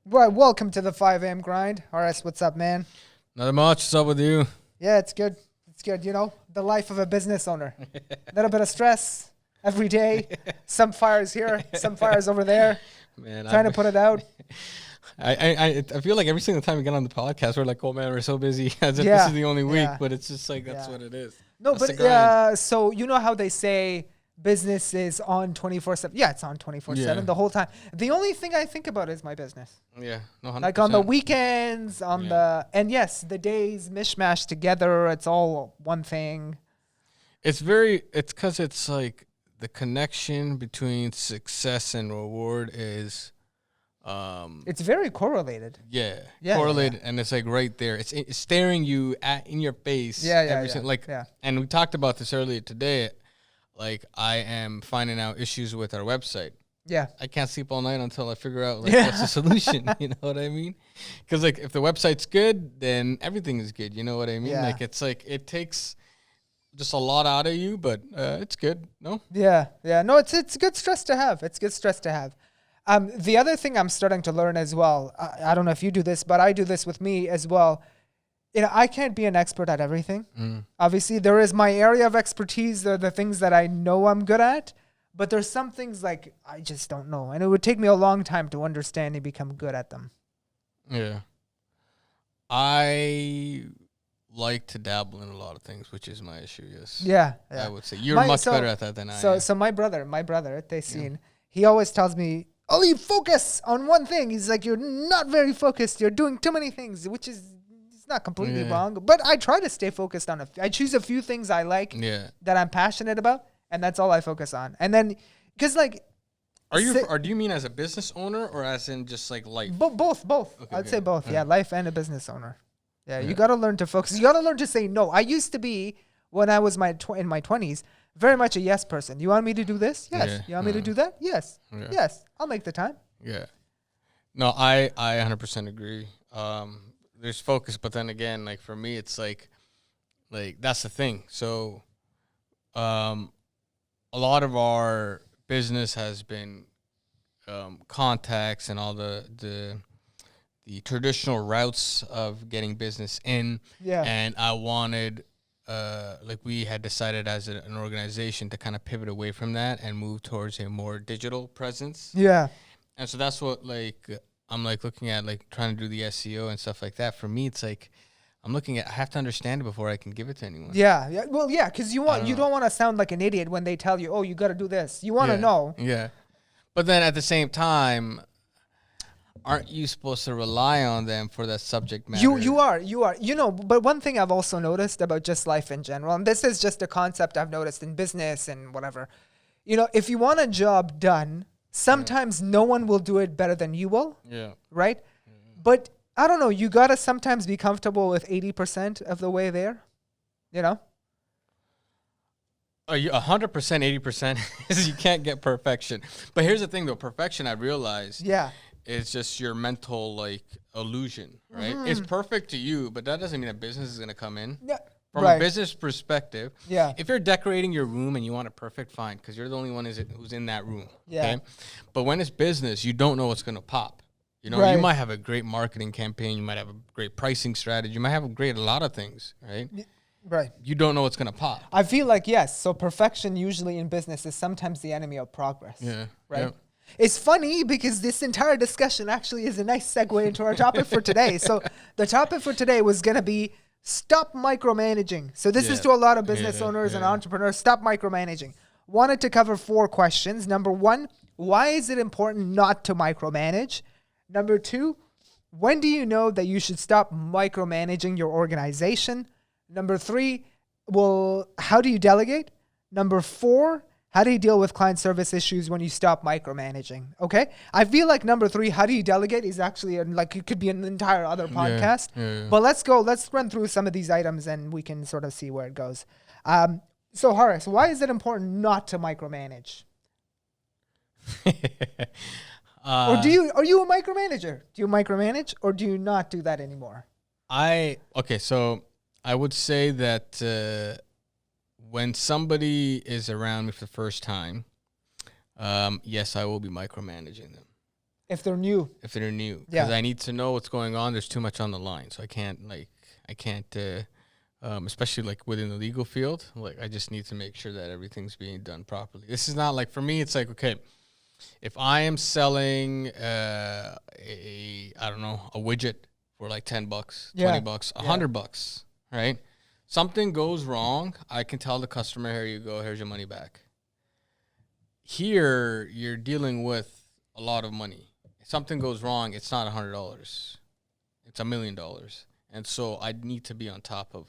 Well, welcome to the 5 a.m. grind. RS, what's up, man? Nothing much. What's up with you? Yeah, it's good. It's good. You know, the life of a business owner. A little bit of stress every day. Some fires here, some fires over there. Man, Trying to put it out. I feel like every single time we get on the podcast, we're like, oh man, we're so busy. As if Yeah, this is the only week, yeah. but it's just like that's Yeah. what it is. No, That's the but grind. so you know how they say business is on 24/7? Yeah, it's on 24/7 Yeah. the whole time. The only thing I think about is my business. Yeah, no, 100%. Like on the weekends, and yes, the days mishmash together. It's all one thing. It's because it's like the connection between success and reward is, It's very correlated. Yeah, correlated, and it's like right there. It's staring you in your face. Yeah. And we talked about this earlier today. Like I am finding out issues with our website. Yeah. I can't sleep all night until I figure out like Yeah. what's the solution. You know what I mean? Because like if the website's good, then everything is good. You know what I mean? Yeah. Like it's like it takes just a lot out of you, but it's good. No. Yeah. No, it's good stress to have. It's good stress to have. The other thing I'm starting to learn as well, I don't know if you do this, but I do this with me as well. You know, I can't be an expert at everything. Obviously, there is my area of expertise. There are the things that I know I'm good at, but there's some things like I just don't know. And it would take me a long time to understand and become good at them. Yeah. I like to dabble in a lot of things, which is my issue. Yes. Yeah. I would say you're much better at that than I am. So my brother, Taysin, he always tells me, "Only focus on one thing." He's like, "You're not very focused. You're doing too many things," which is it's not completely wrong. But I try to stay focused on I choose a few things I like that I'm passionate about, and that's all I focus on. And then, because like, or do you mean as a business owner or as in just like life? both. Okay, I'd say good. both. Yeah, life and a business owner. Yeah, you got to learn to focus. You got to learn to say no. I used to be, when I was in my 20s, very much a yes person. You want me to do this? Yes. Yeah. You want me to do that? Yes. Yeah. Yes. I'll make the time. Yeah. No, I 100% agree. There's focus, but then again, like for me, it's like that's the thing. So, a lot of our business has been contacts and all the traditional routes of getting business in. Yeah. And I wanted, like we had decided as an organization to kind of pivot away from that and move towards a more digital presence. Yeah. And so that's what like I'm like looking at, like trying to do the SEO and stuff like that. For me, it's like I'm looking at, I have to understand it before I can give it to anyone. Yeah. Well, yeah, because you don't want to sound like an idiot when they tell you, "Oh, you got to do this." You want to know. Yeah. But then at the same time, aren't you supposed to rely on them for that subject matter? You are. You know, but one thing I've also noticed about just life in general, and this is just a concept I've noticed in business and whatever. You know, if you want a job done, sometimes no one will do it better than you will. Yeah. Right? But I don't know, you got to sometimes be comfortable with 80% of the way there. You know? 100%, 80% is you can't get perfection. But here's the thing, though. Perfection, I realized, Yeah. is just your mental, like, illusion, right? It's perfect to you, but that doesn't mean that business is going to come in. Yeah. From a business perspective, Yeah. if you're decorating your room and you want it perfect, fine, because you're the only one who's in that room. Yeah. Okay? But when it's business, you don't know what's going to pop. You know, Right. you might have a great marketing campaign, you might have a great pricing strategy, you might have a lot of things, right? Right. You don't know what's going to pop. I feel like, yes. So perfection usually in business is sometimes the enemy of progress. Yeah. Right. Yeah. It's funny because this entire discussion actually is a nice segue into our topic for today. So the topic for today was going to be stop micromanaging. So this is to a lot of business owners and entrepreneurs. Stop micromanaging. Wanted to cover 4 questions. Number 1, why is it important not to micromanage? Number 2, when do you know that you should stop micromanaging your organization? Number 3, well, how do you delegate? Number 4, how do you deal with client service issues when you stop micromanaging? Okay. I feel like number 3, how do you delegate, is actually like it could be an entire other podcast. Yeah. But let's run through some of these items and we can sort of see where it goes. So Horace, why is it important not to micromanage? Or are you a micromanager? Do you micromanage or do you not do that anymore? So I would say that when somebody is around me for the first time, yes, I will be micromanaging them. If they're new. Because I need to know what's going on. There's too much on the line, so I can't especially like within the legal field. Like I just need to make sure that everything's being done properly. This is not like, for me, it's like, okay, if I am selling a widget for like $10, $20, $100, right? Something goes wrong, I can tell the customer, here you go, here's your money back. Here, you're dealing with a lot of money. If something goes wrong, it's not $100. It's $1 million. And so I need to be on top of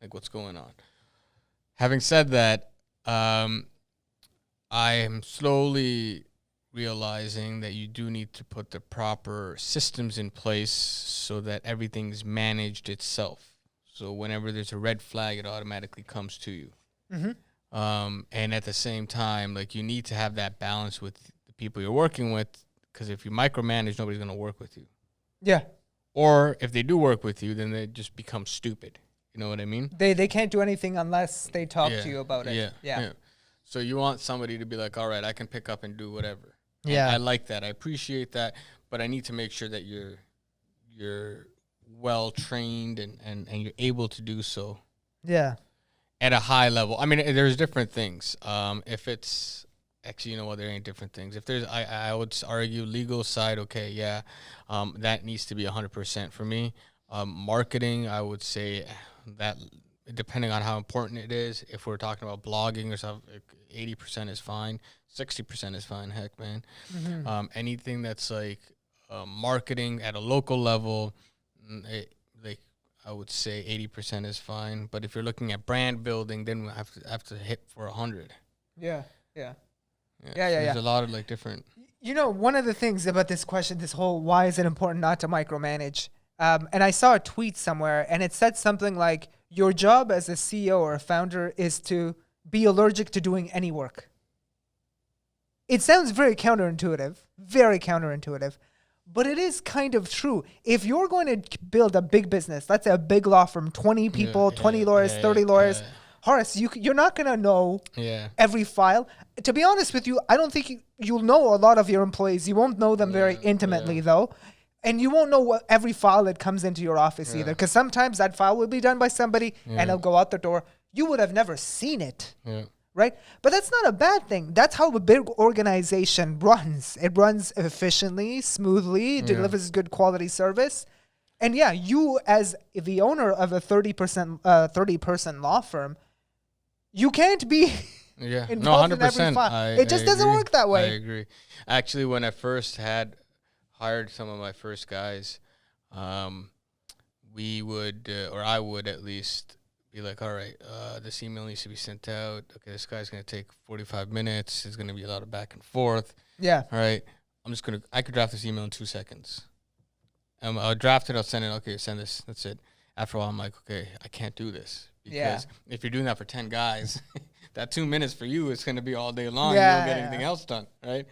like what's going on. Having said that, I am slowly realizing that you do need to put the proper systems in place so that everything's managed itself. So whenever there's a red flag, it automatically comes to you. And at the same time, like, you need to have that balance with the people you're working with, because if you micromanage, nobody's going to work with you. Yeah. Or if they do work with you, then they just become stupid. You know what I mean? They can't do anything unless they talk to you about it. Yeah. So you want somebody to be like, all right, I can pick up and do whatever. Yeah. And I like that. I appreciate that. But I need to make sure that you're well trained and you're able to do so. Yeah. At a high level. I mean, there's different things. If it's actually, you know what, there ain't different things. If there's, I would argue legal side, okay, yeah, that needs to be 100% for me. Marketing, I would say that depending on how important it is. If we're talking about blogging or something, 80% is fine. 60% is fine. Heck, man. Anything that's like marketing at a local level, I would say 80% is fine. But if you're looking at brand building, then we have to hit for 100. Yeah. There's a lot of like different. You know, one of the things about this question, this whole why is it important not to micromanage? And I saw a tweet somewhere, and it said something like, your job as a CEO or a founder is to be allergic to doing any work. It sounds very counterintuitive, but it is kind of true. If you're going to build a big business, let's say a big law firm, 20 people, 20 lawyers, 30 lawyers, Horace, you're not going to know every file. To be honest with you, I don't think you'll know a lot of your employees. You won't know them very intimately, though. And you won't know every file that comes into your office either, because sometimes that file will be done by somebody and it'll go out the door. You would have never seen it, right? But that's not a bad thing. That's how a big organization runs. It runs efficiently, smoothly, delivers good quality service. And you as the owner of a 30-person law firm, you can't be involved in every file. It just doesn't work that way. I agree. Actually, when I first hired some of my first guys, we would, or I would at least, be like, all right, this email needs to be sent out. Okay, this guy's going to take 45 minutes. There's going to be a lot of back and forth. Yeah. All right, I could draft this email in 2 seconds. I'll draft it, I'll send it. Okay, send this. That's it. After a while, I'm like, okay, I can't do this. Because if you're doing that for 10 guys, that 2 minutes for you is going to be all day long. You don't get anything else done, right?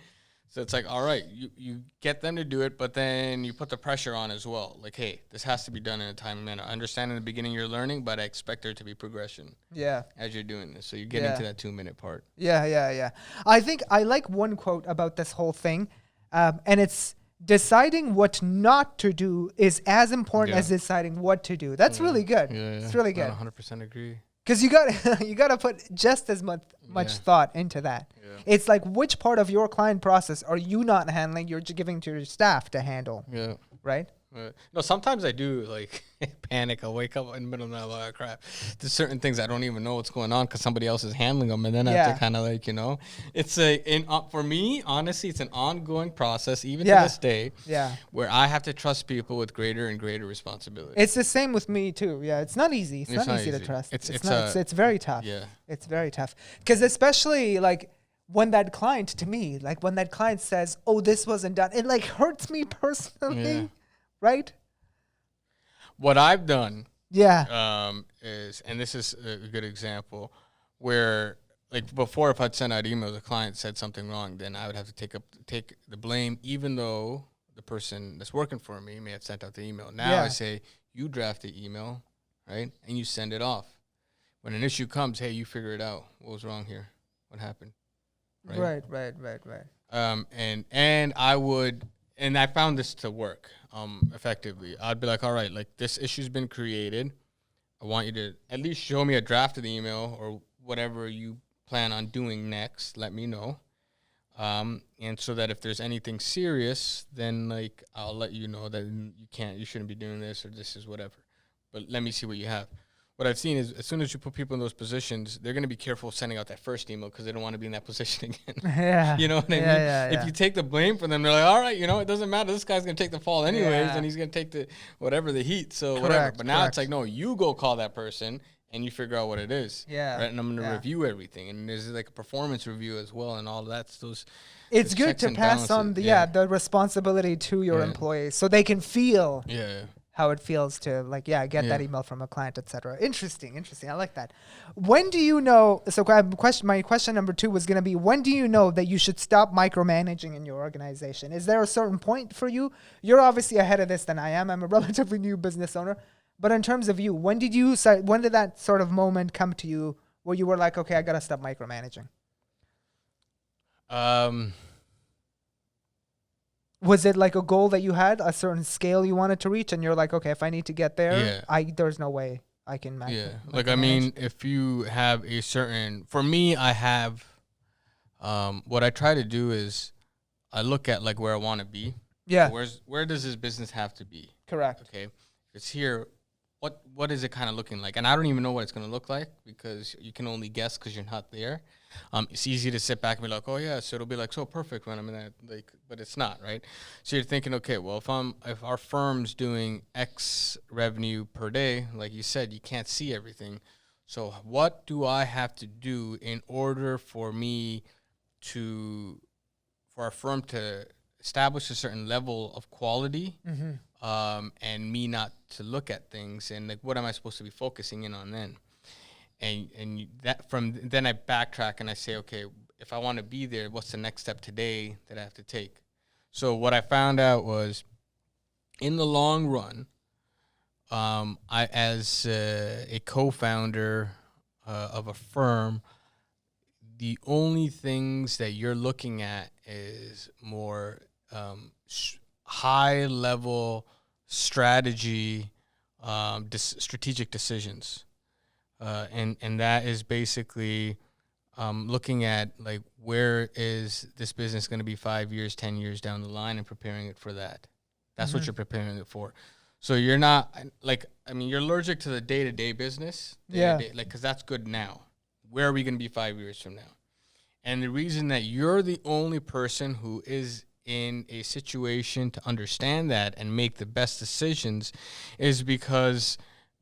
So it's like, all right, you get them to do it, but then you put the pressure on as well. Like, hey, this has to be done in a timely manner. I understand in the beginning you're learning, but I expect there to be progression as you're doing this. So you get into that 2-minute part. Yeah. I think I like one quote about this whole thing, and it's, deciding what not to do is as important as deciding what to do. That's really good. It's really good. I 100% agree. Because you got to put just as much thought into that. It's like, which part of your client process are you not handling? You're giving to your staff to handle. Yeah. Right? No, sometimes I do like panic. I'll wake up in the middle of the night, like, crap. There's certain things I don't even know what's going on because somebody else is handling them, and then I have to kind of like, it's for me, honestly, it's an ongoing process, even to this day, where I have to trust people with greater and greater responsibility. It's the same with me too. Yeah, it's not easy. It's not easy to trust. It's very tough. Yeah, it's very tough because especially like when that client says, "Oh, this wasn't done," it like hurts me personally. Yeah. Right? What I've done is, and this is a good example, where like before, if I'd sent out emails, a client said something wrong, then I would have to take the blame, even though the person that's working for me may have sent out the email. Now I say, you draft the email, right, and you send it off. When an issue comes, hey, you figure it out. What was wrong here? What happened? Right. And I would. and I found this to work effectively. I'd be like, all right, like this issue's been created. I want you to at least show me a draft of the email or whatever you plan on doing next. Let me know. And so that if there's anything serious, then like I'll let you know that you shouldn't be doing this or this is whatever. But let me see what you have. What I've seen is as soon as you put people in those positions, they're going to be careful of sending out that first email because they don't want to be in that position again. Yeah. You know what I mean? If you take the blame for them, they're like, all right, it doesn't matter. This guy's going to take the fall anyways, and he's going to take the heat. So whatever. But now it's like, no, you go call that person and you figure out what it is. Yeah. Right? And I'm going to review everything. And there's like a performance review as well and all of that. It's good to pass on the responsibility to your employees so they can feel how it feels to get that email from a client, etc. Interesting. I like that. When do you know? So my question number 2 was going to be, when do you know that you should stop micromanaging in your organization? Is there a certain point for you? You're obviously ahead of this than I am. I'm a relatively new business owner. But in terms of you, when did that sort of moment come to you where you were like, okay, I got to stop micromanaging? Was it like a goal that you had, a certain scale you wanted to reach, and you're like, okay, if I need to get there, there's no way I can manage. Yeah, like I mean, if you have a certain, for me, I have, what I try to do is, I look at like where I want to be. Yeah. So where does this business have to be? Correct. Okay, if it's here. What is it kind of looking like? And I don't even know what it's going to look like because you can only guess because you're not there. It's easy to sit back and be like, oh yeah, so it'll be like so perfect when I'm in that, but it's not, right? So you're thinking, okay, well, if our firm's doing X revenue per day, like you said, you can't see everything. So what do I have to do in order for our firm to establish a certain level of quality? Mm-hmm. And me not to look at things and like what am I supposed to be focusing in on then? And then I backtrack and I say, okay, if I want to be there, what's the next step today that I have to take? So what I found out was, in the long run, I as a co-founder of a firm, the only things that you're looking at is more high level strategy, strategic decisions. And that is basically looking at like, where is this business going to be 5 years, 10 years down the line, and preparing it for that. That's what you're preparing it for. So you're not you're allergic to the day-to-day business. Because that's good now. Where are we going to be 5 years from now? And the reason that you're the only person who is in a situation to understand that and make the best decisions is because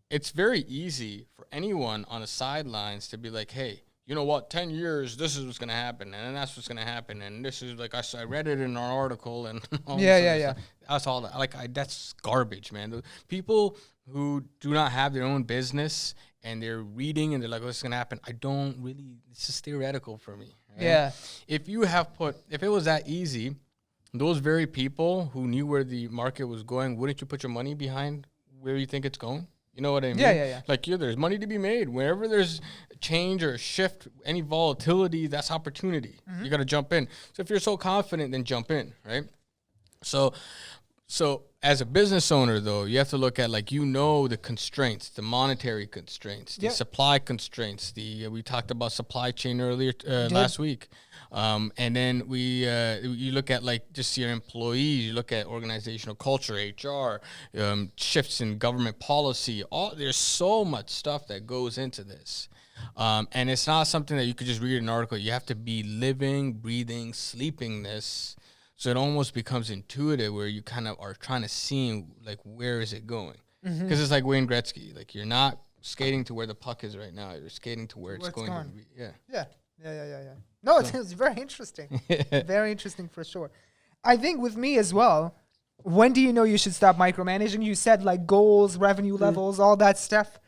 it's very easy for anyone on the sidelines to be like, hey, you know what, 10 years, this is what's going to happen, and then that's what's going to happen, and this is, like, I read it in our article, and all yeah. That's all that. That's garbage, man. The people who do not have their own business and they're reading and they're like, what's going to happen? It's just theoretical for me. Right? Yeah. If it was that easy, those very people who knew where the market was going, wouldn't you put your money behind where you think it's going? You know what I mean? Yeah. Like, there's money to be made. Wherever there's change or a shift, any volatility, that's opportunity. Mm-hmm. You got to jump in. So if you're so confident, then jump in, right? So as a business owner, though, you have to look at, the constraints, the monetary constraints, the supply constraints. We talked about supply chain earlier last week. And then you look at just your employees, you look at organizational culture, HR, shifts in government policy. There's so much stuff that goes into this. And it's not something that you could just read an article. You have to be living, breathing, sleeping this. So it almost becomes intuitive where you kind of are trying to see where is it going? Because it's like Wayne Gretzky. You're not skating to where the puck is right now. You're skating to where it's going to be. Yeah. No, it's very interesting. Very interesting for sure. I think with me as well, when do you know you should stop micromanaging? You said goals, revenue levels, all that stuff.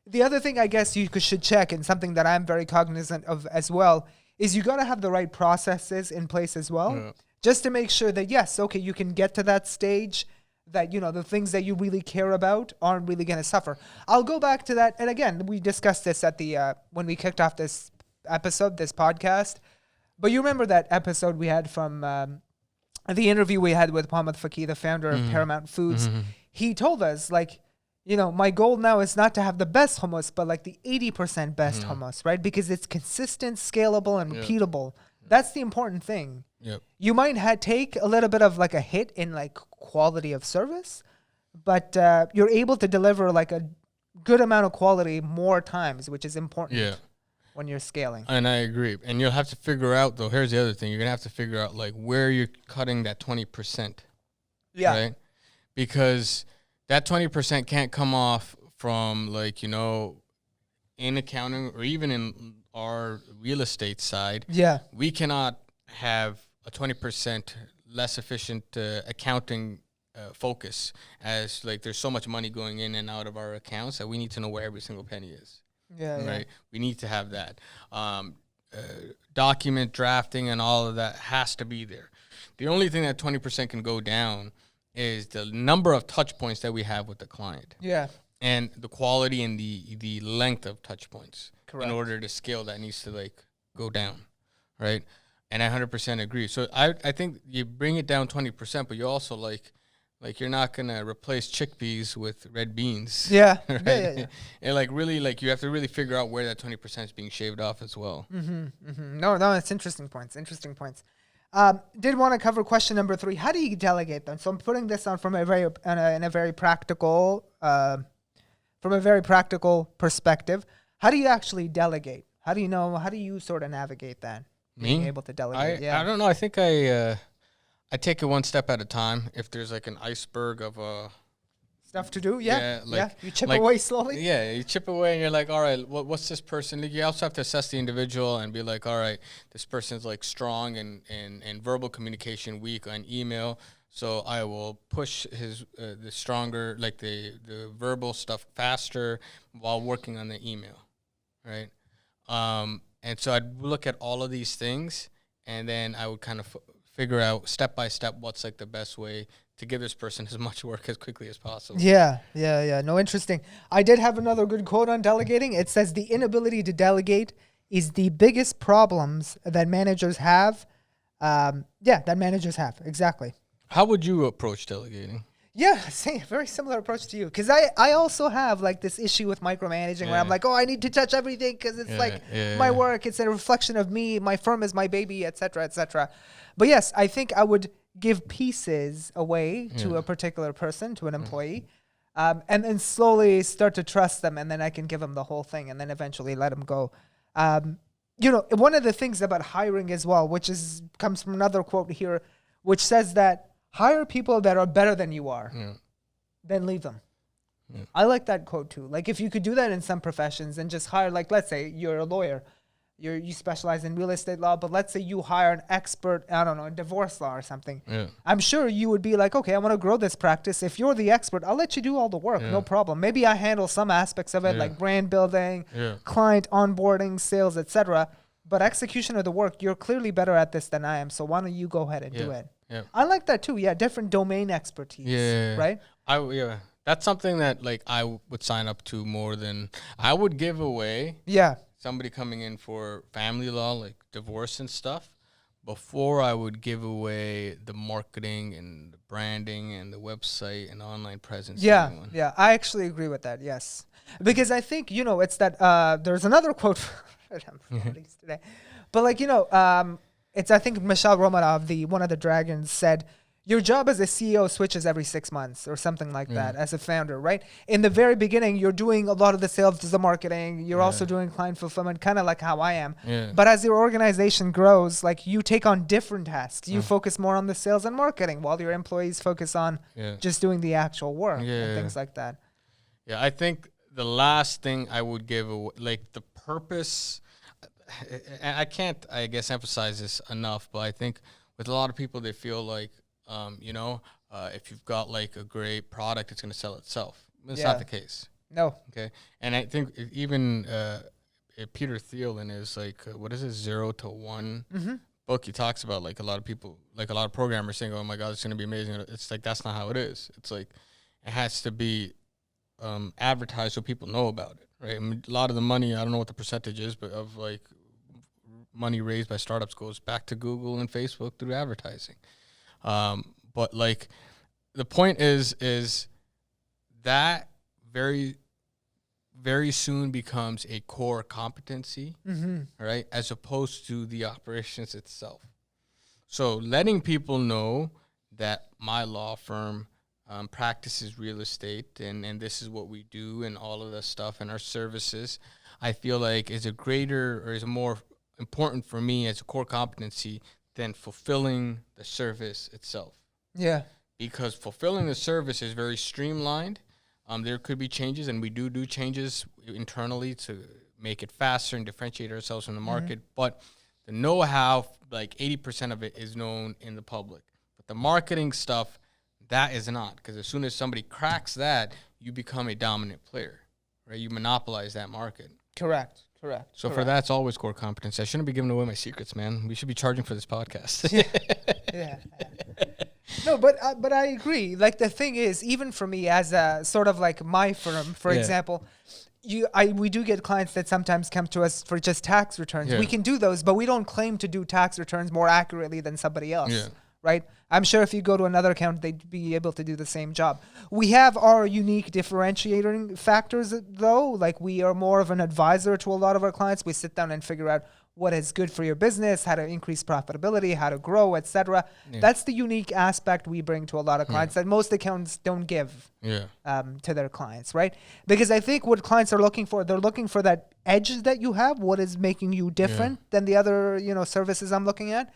The other thing I guess you should check, and something that I'm very cognizant of as well, is you got to have the right processes in place as well. Yeah. Just to make sure that, yes, okay, you can get to that stage that, the things that you really care about aren't really going to suffer. I'll go back to that. And again, we discussed this at when we kicked off this episode, this podcast. But you remember that episode we had from the interview we had with Mohammed Faki, the founder of Paramount Foods, he told us, like, my goal now is not to have the best hummus, but like the 80% best hummus, right? Because it's consistent, scalable, and repeatable. That's the important thing. Yep. You might take a little bit of like a hit in like quality of service, but you're able to deliver like a good amount of quality more times, which is important when you're scaling. And I agree. And you'll have to figure out, though, here's the other thing. You're going to have to figure out like where you're cutting that 20%. Yeah. Right? Because that 20% can't come off from like, in accounting or even in our real estate side. Yeah. We cannot have a 20% less efficient accounting focus, as like there's so much money going in and out of our accounts that we need to know where every single penny is. Right. We need to have that. Document drafting and all of that has to be there. The only thing that 20% can go down is the number of touch points that we have with the client. Yeah. And the quality and the length of touch points. Correct. In order to scale, that needs to like go down. Right. And I 100% agree. So I think you bring it down 20%, but you also like you're not going to replace chickpeas with red beans. Yeah. Right? Yeah. And like really, like you have to really figure out where that 20% is being shaved off as well. No, it's interesting points. Did want to cover question number 3. How do you delegate them? So I'm putting this on from a very practical perspective. How do you actually delegate? How do you sort of navigate that? Being able to delegate. I don't know. I think I take it one step at a time. If there's like an iceberg of stuff to do, you chip away slowly. Yeah, you chip away, and you're like, all right, what's this person? You also have to assess the individual and be like, all right, this person's like strong in verbal communication, weak on email. So I will push the stronger, like the verbal stuff faster while working on the email, right? And so I'd look at all of these things, and then I would kind of figure out step by step what's like the best way to give this person as much work as quickly as possible. Yeah. No, interesting. I did have another good quote on delegating. It says the inability to delegate is the biggest problems that managers have. Exactly. How would you approach delegating? Yeah, same, very similar approach to you. Because I also have like this issue with micromanaging where I'm like, I need to touch everything because it's my work. It's a reflection of me. My firm is my baby, et cetera, et cetera. But yes, I think I would give pieces away to a particular person, to an employee, and then slowly start to trust them. And then I can give them the whole thing and then eventually let them go. One of the things about hiring as well, which comes from another quote here, which says that hire people that are better than you are, then leave them. Yeah. I like that quote too. Like if you could do that in some professions and just hire, like let's say you're a lawyer, you specialize in real estate law, but let's say you hire an expert, I don't know, in divorce law or something. Yeah. I'm sure you would be like, okay, I want to grow this practice. If you're the expert, I'll let you do all the work, no problem. Maybe I handle some aspects of it, like brand building, client onboarding, sales, etc. But execution of the work, you're clearly better at this than I am. So why don't you go ahead and do it? Yeah. I like that too. Yeah, different domain expertise. Yeah, right. That's something that like I would sign up to more than I would give away. Yeah, somebody coming in for family law, like divorce and stuff, before I would give away the marketing and the branding and the website and online presence. Yeah, I actually agree with that. Yes, because I think it's that there's another quote today, but like it's I think Michelle Romanov, one of the dragons, said, your job as a CEO switches every 6 months or something like that as a founder, right? In the very beginning, you're doing a lot of the sales, the marketing. You're also doing client fulfillment, kind of like how I am. Yeah. But as your organization grows, like you take on different tasks. You focus more on the sales and marketing while your employees focus on just doing the actual work and things like that. Yeah, I think the last thing I would give away, like the purpose, I can't, I guess, emphasize this enough, but I think with a lot of people, they feel like, if you've got like a great product, it's going to sell itself. That's not the case. No. Okay. And I think even Peter Thiel in his like, 0 to 1 book, he talks about like a lot of people, like a lot of programmers saying, oh my God, it's going to be amazing. It's like, that's not how it is. It's like, it has to be advertised so people know about it. Right. I mean, a lot of the money, I don't know what the percentage is, but of like money raised by startups goes back to Google and Facebook through advertising. But like the point is that very, very soon becomes a core competency, right? As opposed to the operations itself. So letting people know that my law firm practices real estate and this is what we do and all of this stuff and our services, I feel like is a greater or is more important for me as a core competency than fulfilling the service itself. Yeah. Because fulfilling the service is very streamlined. There could be changes, and we do changes internally to make it faster and differentiate ourselves from the market. But the know-how, like 80% of it is known in the public. But the marketing stuff, that is not. Because as soon as somebody cracks that, you become a dominant player, right? You monopolize that market. Correct. So for that, it's always core competence. I shouldn't be giving away my secrets, man. We should be charging for this podcast. Yeah. No, but I agree. Like the thing is, even for me as a sort of like my firm, for example, we do get clients that sometimes come to us for just tax returns. We can do those, but we don't claim to do tax returns more accurately than somebody else. Right? I'm sure if you go to another account, they'd be able to do the same job. We have our unique differentiating factors, though. Like we are more of an advisor to a lot of our clients. We sit down and figure out what is good for your business, how to increase profitability, how to grow, etc. That's the unique aspect we bring to a lot of clients that most accountants don't give to their clients, right? Because I think what clients are looking for, they're looking for that edge that you have, what is making you different than the other, services I'm looking at.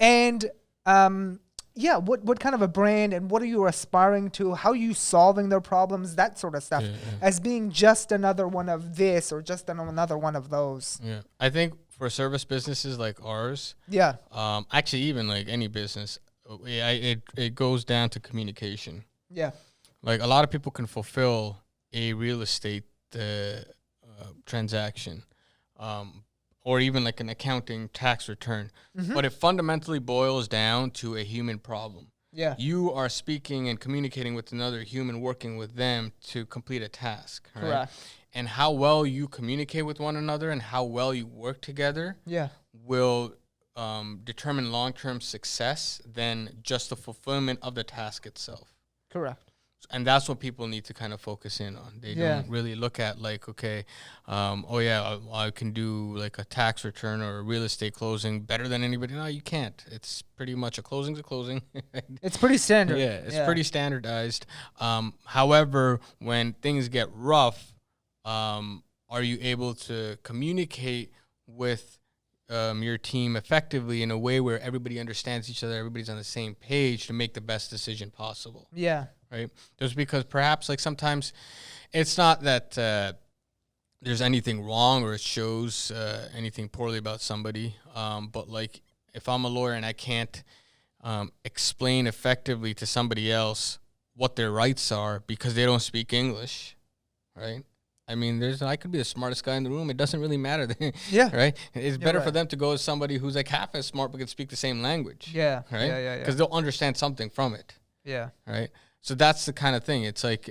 And what kind of a brand and what are you aspiring to? How are you solving their problems? That sort of stuff as being just another one of this or just another one of those. Yeah, I think for service businesses like ours, actually even like any business, it goes down to communication. Yeah, like a lot of people can fulfill a real estate transaction. Or even like an accounting tax return. But it fundamentally boils down to a human problem. Yeah. You are speaking and communicating with another human, working with them to complete a task. Right? Correct. And how well you communicate with one another and how well you work together will determine long-term success than just the fulfillment of the task itself. Correct. And that's what people need to kind of focus in on. They don't really look at like, okay, I can do like a tax return or a real estate closing better than anybody. No, you can't. It's pretty much a closing's a closing. It's pretty standard. It's pretty standardized. However, when things get rough, are you able to communicate with your team effectively in a way where everybody understands each other, everybody's on the same page to make the best decision possible? Yeah. Right? Just because perhaps like sometimes it's not that there's anything wrong or it shows anything poorly about somebody. But like if I'm a lawyer and I can't explain effectively to somebody else what their rights are because they don't speak English, right? I mean, I could be the smartest guy in the room. It doesn't really matter. Right? It's better for them to go with somebody who's like half as smart but can speak the same language. Yeah. Right? Because they'll understand something from it. Yeah. Right? So that's the kind of thing. It's like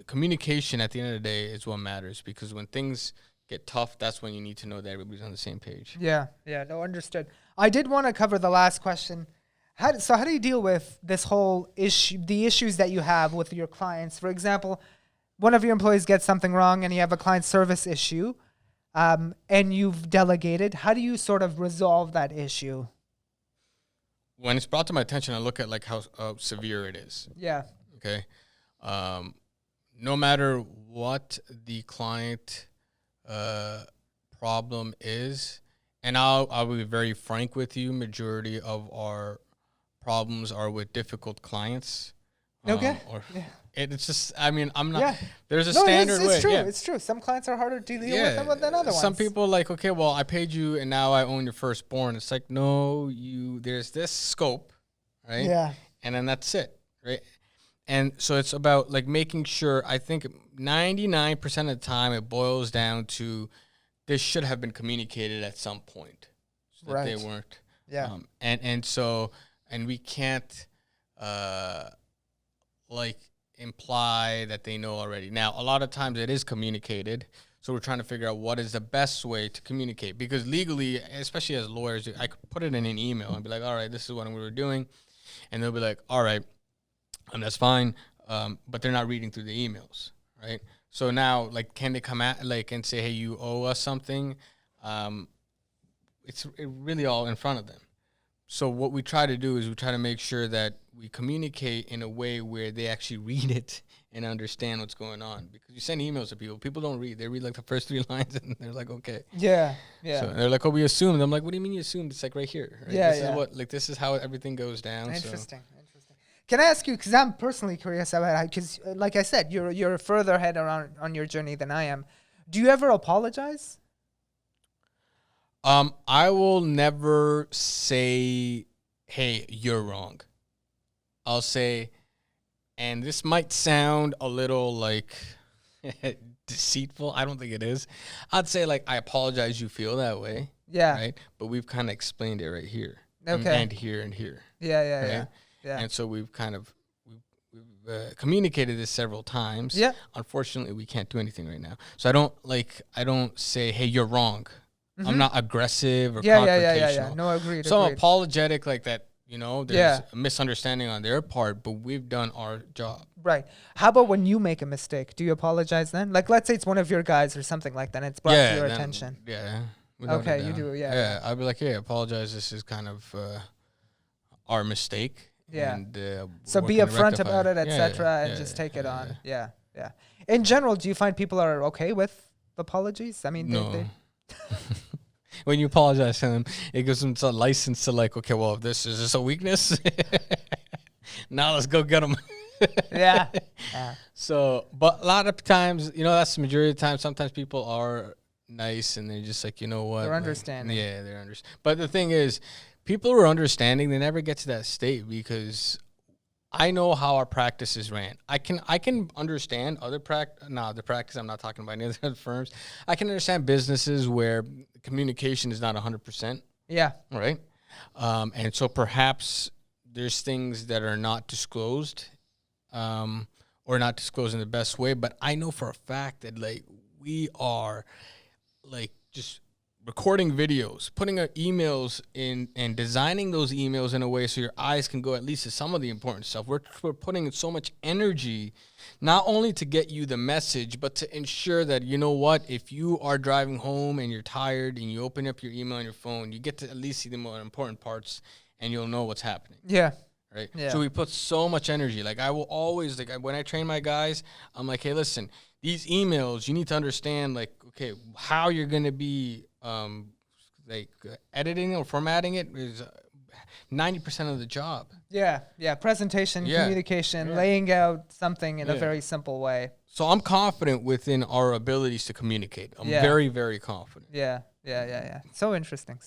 communication at the end of the day is what matters because when things get tough, that's when you need to know that everybody's on the same page. Yeah. No, understood. I did want to cover the last question. How do you deal with this whole issue, the issues that you have with your clients? For example, one of your employees gets something wrong and you have a client service issue and you've delegated. How do you sort of resolve that issue? When it's brought to my attention, I look at like how severe it is. Yeah. Okay. No matter what the client problem is, and I'll be very frank with you, majority of our problems are with difficult clients. Okay. It's just, I mean, I'm not, Yeah. there's a standard way. It's true. It's true. Some clients are harder to deal with them than other ones. Some people like, okay, well, I paid you and now I own your firstborn. It's like, no, there's this scope, right? Yeah. And then that's it, right? And so it's about like making sure, I think 99% of the time it boils down to this should have been communicated at some point. So that they weren't. Yeah. And we can't like imply that they know already. Now, a lot of times it is communicated. So we're trying to figure out what is the best way to communicate. Because legally, especially as lawyers, I could put it in an email and be like, all right, this is what we were doing. and they'll be like, all right, and that's fine, but they're not reading through the emails, right? So now, like, can they come at like and say, hey, you owe us something? It's really all in front of them. So what we try to do is we try to make sure that we communicate in a way where they actually read it and understand what's going on. Because you send emails to people don't read. They read like the first 3 lines and they're like, okay. Yeah. So they're like, oh, we assumed. I'm like, what do you mean you assumed? It's like right here. Right? Yeah, this is what, like, this is how everything goes down. Interesting. Can I ask you, because I'm personally curious about it, because like I said, you're further ahead on your journey than I am. Do you ever apologize? I will never say, hey, you're wrong. I'll say, and this might sound a little like deceitful. I don't think it is. I'd say, like, I apologize you feel that way. Yeah. Right? But we've kind of explained it right here. Okay. And here and here. Yeah. And so we've kind of communicated this several times. Yeah. Unfortunately, we can't do anything right now. So I don't say, hey, you're wrong. Mm-hmm. I'm not aggressive or confrontational. Yeah. No, agreed. So I'm apologetic like that, there's a misunderstanding on their part, but we've done our job. Right. How about when you make a mistake? Do you apologize then? Like, let's say it's one of your guys or something like that, and it's brought to your attention. Yeah. Okay, you do, Yeah, I'll be like, hey, apologize. This is kind of our mistake. Yeah. And, so be upfront about it, etc., and just take it on. Yeah. In general, do you find people are okay with apologies? I mean, no. When you apologize to them, it gives them a license to, like, okay, well, is this a weakness? Now let's go get them. Yeah. So, but a lot of times, that's the majority of the time. Sometimes people are nice and they're just like, you know what? They're understanding. Yeah, they're understanding. But the thing is, people who are understanding, they never get to that state because I know how our practices ran. I can understand other practice. I'm not talking about any other firms. I can understand businesses where communication is not 100%. Yeah. Right. And so perhaps there's things that are not disclosed, or not disclosed in the best way. But I know for a fact that, like, we are, like, just recording videos, putting our emails in, and designing those emails in a way so your eyes can go at least to some of the important stuff. We're putting in so much energy, not only to get you the message, but to ensure that, you know what, if you are driving home and you're tired and you open up your email on your phone, you get to at least see the more important parts and you'll know what's happening. Yeah. Right? Yeah. So we put so much energy. Like, I will always, like, when I train my guys, I'm like, hey, listen, these emails, you need to understand, like, okay, how you're going to be editing or formatting it is 90% of the job. Yeah. Presentation, communication, laying out something in a very simple way. So I'm confident within our abilities to communicate. I'm very, very confident. Yeah. So interesting.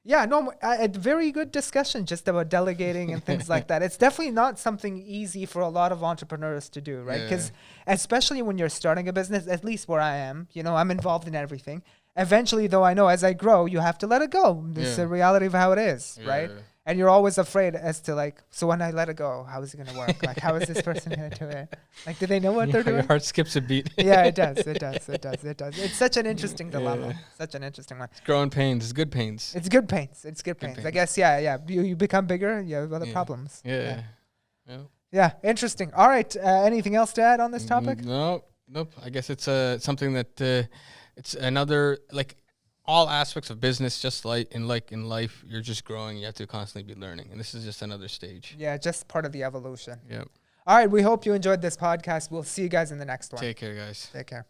Yeah, no, a very good discussion just about delegating and things like that. It's definitely not something easy for a lot of entrepreneurs to do, right? Because especially when you're starting a business, at least where I am, I'm involved in everything. Eventually, though, I know as I grow, you have to let it go. This is the reality of how it is, right? And you're always afraid as to, like, so when I let it go, how is it going to work? Like, how is this person going to do it? Like, do they know what they're doing? Your heart skips a beat. Yeah, it does. It's such an interesting dilemma. Such an interesting one. It's growing pains. It's good pains. It's good pains. I guess, You become bigger, you have other problems. Yeah, interesting. All right. Anything else to add on this topic? Nope. I guess it's something that it's another, like, all aspects of business, just like in life, you're just growing. You have to constantly be learning, and this is just another stage. Yeah, just part of the evolution. Yep. All right, we hope you enjoyed this podcast. We'll see you guys in the next one. Take care, guys. Take care.